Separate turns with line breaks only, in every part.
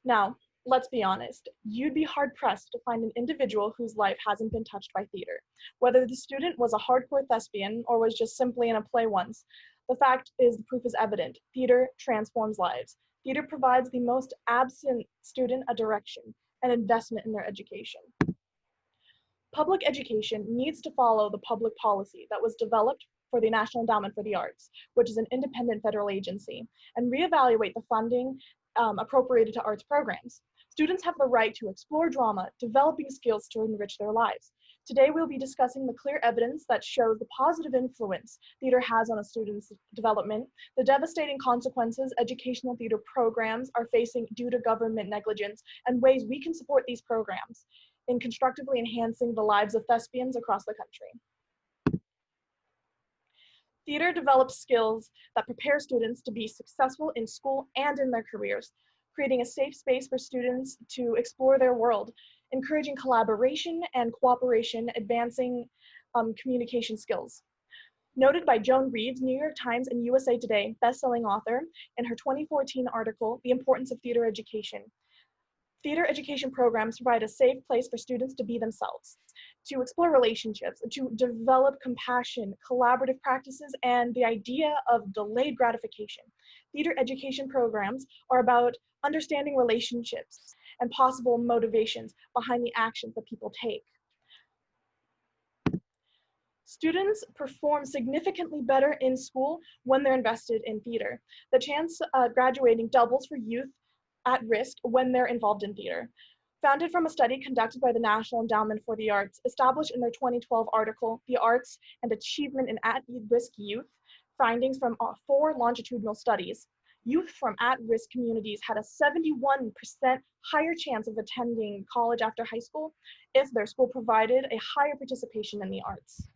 Now, let's be honest, you'd be hard-pressed to find an individual whose life hasn't been touched by theater. Whether the student was a hardcore thespian or was just simply in a play once, the fact is the proof is evident. Theater transforms lives. Theater provides the most absent student a direction, an investment in their education. Public education needs to follow the public policy that was developed for the National Endowment for the Arts, which is an independent federal agency, and reevaluate the funding appropriated to arts programs. Students have the right to explore drama, developing skills to enrich their lives. Today, we'll be discussing the clear evidence that shows the positive influence theater has on a student's development, the devastating consequences educational theater programs are facing due to government negligence, and ways we can support these programs in constructively enhancing the lives of thespians across the country. Theater develops skills that prepare students to be successful in school and in their careers, creating a safe space for students to explore their world, encouraging collaboration and cooperation, advancing communication skills. Noted by Joan Reeves, New York Times and USA Today bestselling author, in her 2014 article, The Importance of Theater Education. Theater education programs provide a safe place for students to be themselves, to explore relationships, to develop compassion, collaborative practices, and the idea of delayed gratification. Theater education programs are about understanding relationships and possible motivations behind the actions that people take. Students perform significantly better in school when they're invested in theater. The chance of graduating doubles for youth at risk when they're involved in theater. Founded from a study conducted by the National Endowment for the Arts, established in their 2012 article, The Arts and Achievement in At-Risk Youth, findings from 4 longitudinal studies. Youth from at-risk communities had a 71% higher chance of attending college after high school if their school provided a higher participation in the arts.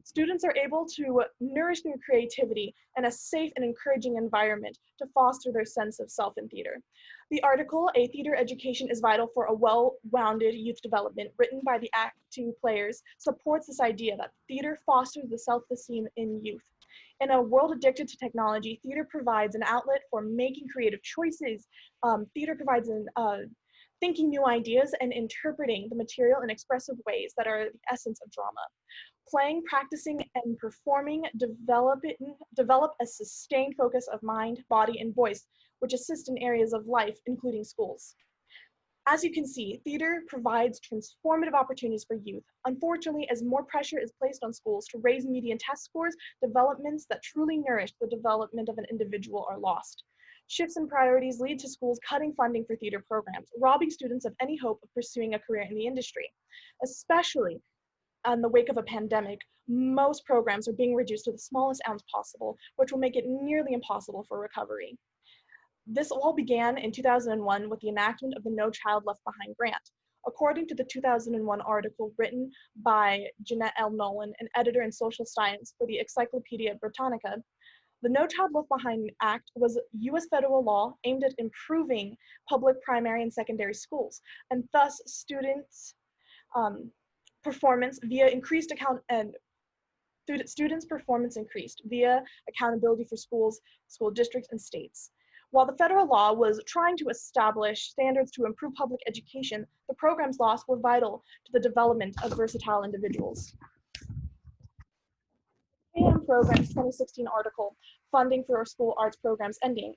Students are able to nourish their creativity in a safe and encouraging environment to foster their sense of self in theater. The article, A Theater Education is Vital for a Well-Rounded Youth Development, written by the Act Two players, supports this idea that theater fosters the self-esteem in youth. In a world addicted to technology, theater provides an outlet for making creative choices. Theater provides thinking new ideas and interpreting the material in expressive ways that are the essence of drama. Playing, practicing, and performing develop a sustained focus of mind, body, and voice, which assist in areas of life, including schools. As you can see, theater provides transformative opportunities for youth. Unfortunately, as more pressure is placed on schools to raise median test scores, developments that truly nourish the development of an individual are lost. Shifts in priorities lead to schools cutting funding for theater programs, robbing students of any hope of pursuing a career in the industry. Especially in the wake of a pandemic, most programs are being reduced to the smallest ounce possible, which will make it nearly impossible for recovery. This all began in 2001 with the enactment of the No Child Left Behind grant. According to the 2001 article written by Jeanette L. Nolan, an editor in social science for the Encyclopedia Britannica, the No Child Left Behind Act was US federal law aimed at improving public primary and secondary schools, and thus students' performance via increased students' performance increased via accountability for schools, school districts, and states. While the federal law was trying to establish standards to improve public education, the programs lost were vital to the development of versatile individuals. AM Programs 2016 article, Funding for School Arts Programs Ending.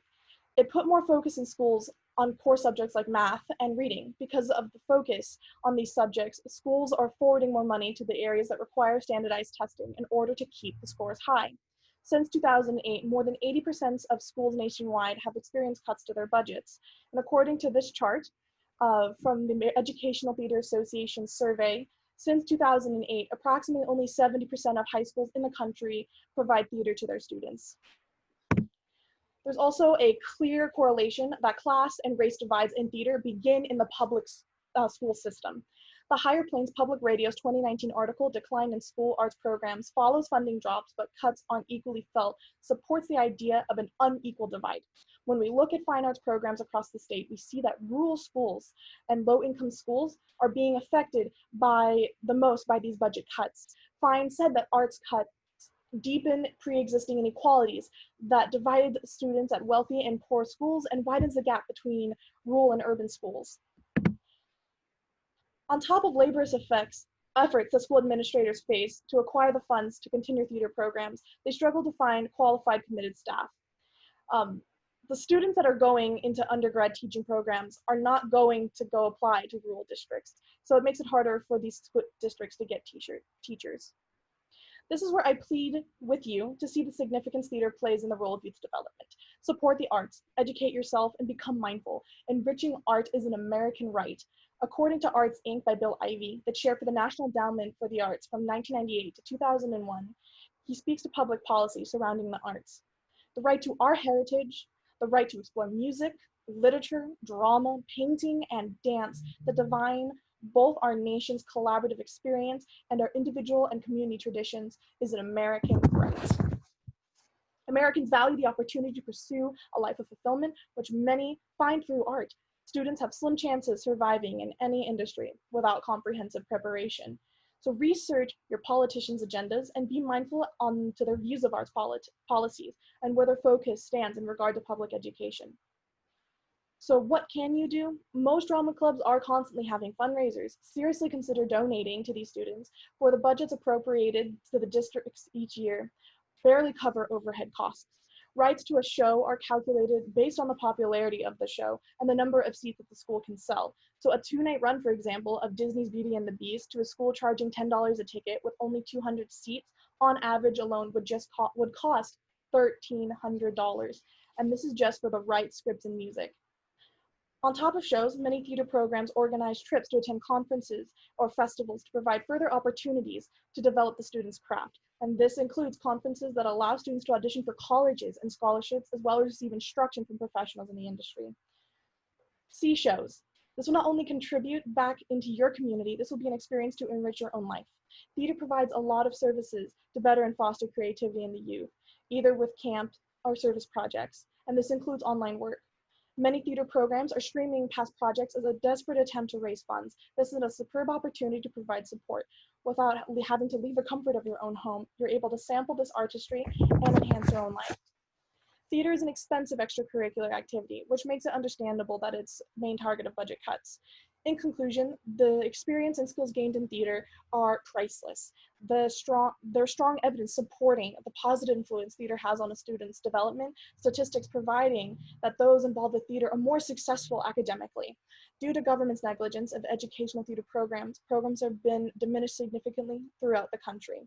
It put more focus in schools on core subjects like math and reading. Because of the focus on these subjects, schools are forwarding more money to the areas that require standardized testing in order to keep the scores high. Since 2008, more than 80% of schools nationwide have experienced cuts to their budgets. And according to this chart from the Educational Theater Association survey, since 2008, approximately only 70% of high schools in the country provide theater to their students. There's also a clear correlation that class and race divides in theater begin in the public school system. The Higher Plains Public Radio's 2019 article, Decline in School Arts Programs, follows funding drops but cuts unequally felt, supports the idea of an unequal divide. When we look at fine arts programs across the state, we see that rural schools and low-income schools are being affected by the most by these budget cuts. Fine said that arts cuts deepen pre-existing inequalities that divided students at wealthy and poor schools and widens the gap between rural and urban schools. On top of laborious efforts that school administrators face to acquire the funds to continue theater programs, they struggle to find qualified, committed staff. Um, the students that are going into undergrad teaching programs are not going to go apply to rural districts, so it makes it harder for these districts to get teachers. This is where I plead with you to see the significance theater plays in the role of youth development. Support the arts, educate yourself, and become mindful. Enriching art is an American right. According to Arts Inc. by Bill Ivey, the chair for the National Endowment for the Arts from 1998 to 2001, he speaks to public policy surrounding the arts. The right to our heritage, the right to explore music, literature, drama, painting, and dance that define both our nation's collaborative experience and our individual and community traditions is an American right. Americans value the opportunity to pursue a life of fulfillment, which many find through art. Students have slim chances surviving in any industry without comprehensive preparation. So research your politicians' agendas and be mindful on to their views of arts policies and where their focus stands in regard to public education. So what can you do? Most drama clubs are constantly having fundraisers. Seriously consider donating to these students, for the budgets appropriated to the districts each year barely cover overhead costs. Rights to a show are calculated based on the popularity of the show and the number of seats that the school can sell. So a 2-night run, for example, of Disney's Beauty and the Beast to a school charging $10 a ticket with only 200 seats on average alone would cost $1,300. And this is just for the rights, scripts, and music. On top of shows, many theater programs organize trips to attend conferences or festivals to provide further opportunities to develop the student's craft. And this includes conferences that allow students to audition for colleges and scholarships, as well as receive instruction from professionals in the industry. See shows. This will not only contribute back into your community, this will be an experience to enrich your own life. Theater provides a lot of services to better and foster creativity in the youth, either with camp or service projects, and this includes online work. Many theater programs are streaming past projects as a desperate attempt to raise funds. This is a superb opportunity to provide support. Without having to leave the comfort of your own home, you're able to sample this artistry and enhance your own life. Theater is an expensive extracurricular activity, which makes it understandable that it's main target of budget cuts. In conclusion, the experience and skills gained in theater are priceless. There's strong evidence supporting the positive influence theater has on a student's development, statistics providing that those involved with theater are more successful academically. Due to government's negligence of educational theater programs have been diminished significantly throughout the country.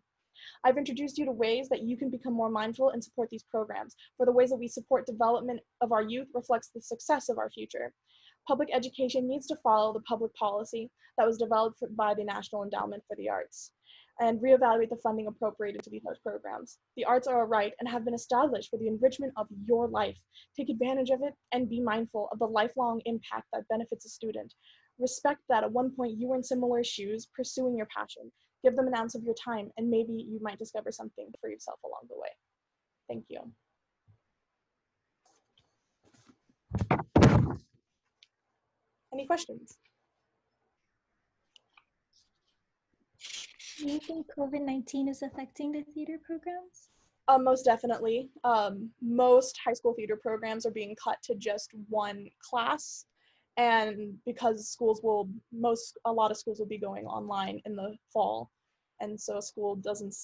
I've introduced you to ways that you can become more mindful and support these programs, for the ways that we support development of our youth reflects the success of our future. Public education needs to follow the public policy that was developed by the National Endowment for the Arts and reevaluate the funding appropriated to these arts programs. The arts are a right and have been established for the enrichment of your life. Take advantage of it and be mindful of the lifelong impact that benefits a student. Respect that at one point you were in similar shoes, pursuing your passion. Give them an ounce of your time, and maybe you might discover something for yourself along the way. Thank you. Any questions?
Do you think COVID-19 is affecting the theater programs?
Most definitely. Most high school theater programs are being cut to just one class, and because a lot of schools will be going online in the fall, and so a school doesn't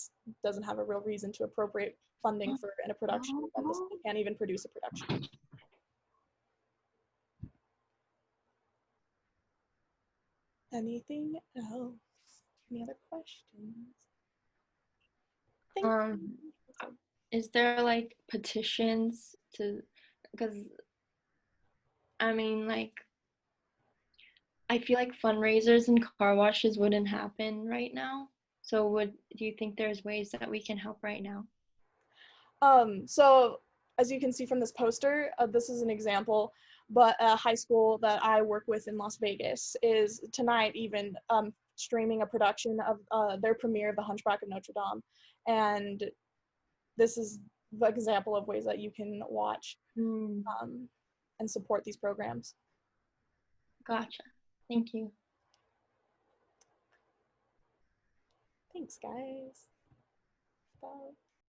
have a real reason to appropriate funding for a production when they can't even produce a production. Anything else? Any other questions?
Is there like petitions to, because I mean, like, I feel like fundraisers and car washes wouldn't happen right now. So do you think there's ways that we can help right now?
So as you can see from this poster, this is an example, but a high school that I work with in Las Vegas is tonight even streaming a production of their premiere of The Hunchback of Notre Dame. And this is the example of ways that you can watch and support these programs.
Gotcha. Thank you.
Thanks, guys. Bye.